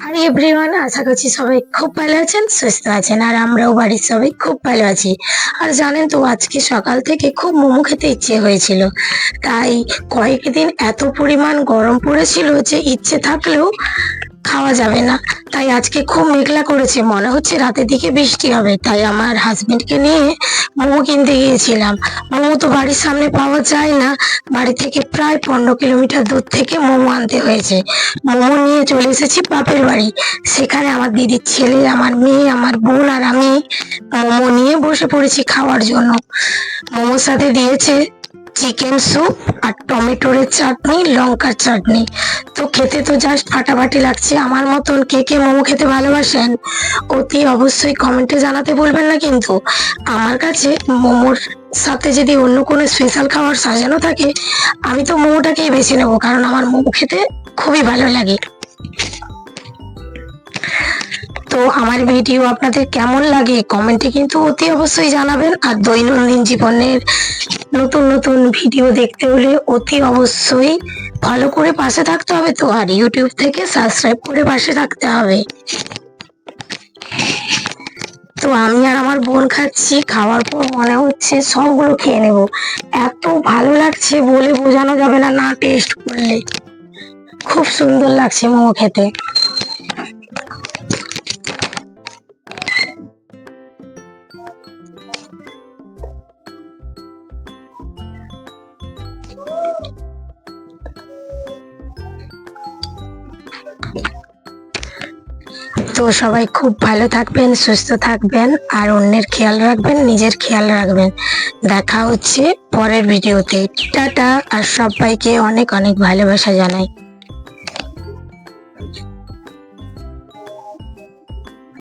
Hi everyone, আশা করছি সবাই খুব ভালো আছেন, সুস্থ আছেন। আর আমরাও বাড়ির সবাই খুব ভালো আছি। আর জানেন তো, আজকে সকাল থেকে খুব মোমো খেতে ইচ্ছে হয়েছিল। তাই কয়েকদিন এত পরিমাণ গরম পড়েছিল যে ইচ্ছে থাকলেও খাওয়া যাবে না। তাই আজকে খুব মেঘলা করেছে, মনে হচ্ছে রাতের দিকে বৃষ্টি হবে। তাই আমার হাজবেন্ডকে নিয়ে মোমো কিনতে গিয়েছিলাম। মোমো তো বাড়ির সামনে পাওয়া যায় না, বাড়ি থেকে প্রায় 15 কিলোমিটার দূর থেকে মোমো আনতে হয়েছে। মোমো নিয়ে চলে এসেছি বাপের বাড়ি। সেখানে আমার দিদির ছেলে, আমার মেয়ে, আমার বোন আর আমি মোমো নিয়ে বসে পড়েছি খাওয়ার জন্য। মোমোর সাথে দিয়েছে চিকেন স্যুপ আর টমেটোর চাটনি, লঙ্কার চাটনি। তো খেতে তো জাস্ট ফাটাফাটি লাগছে। আমার মতন কে কে মোমো খেতে ভালোবাসেন অতি অবশ্যই কমেন্টে জানাতে বলবেন না কিন্তু। আমার কাছে মোমোর সাথে যদি অন্য কোনো স্পেশাল খাবার সাজানো থাকে, আমি তো মোমোটাকেই বেছে নেবো, কারণ আমার মোমো খেতে খুবই ভালো লাগে। তো আমার ভিডিও আপনাদের কেমন লাগে কমেন্টে কিন্তু অতি অবশ্যই জানাবেন। আর দৈনন্দিন জীবনের নতুন নতুন ভিডিও দেখতে হলে অতি অবশ্যই ফলো করে পাশে থাকতে হবে। তো আর ইউটিউব থেকে সাবস্ক্রাইব করে পাশে থাকতে হবে। তো আমি আর আমার বোন খাচ্ছি, খাওয়ার পর মনে হচ্ছে সবগুলো খেয়ে নেব। এত ভালো লাগছে বলে বোঝানো যাবে না, না টেস্ট করলে। খুব সুন্দর লাগছে মোমো খেতে। তো সবাই খুব ভালো থাকবেন, সুস্থ থাকবেন, আর অন্যের খেয়াল রাখবেন, নিজের খেয়াল রাখবেন। দেখা হচ্ছে পরের ভিডিওতে। টাটা। আর সবাইকে অনেক অনেক ভালোবাসা জানাই।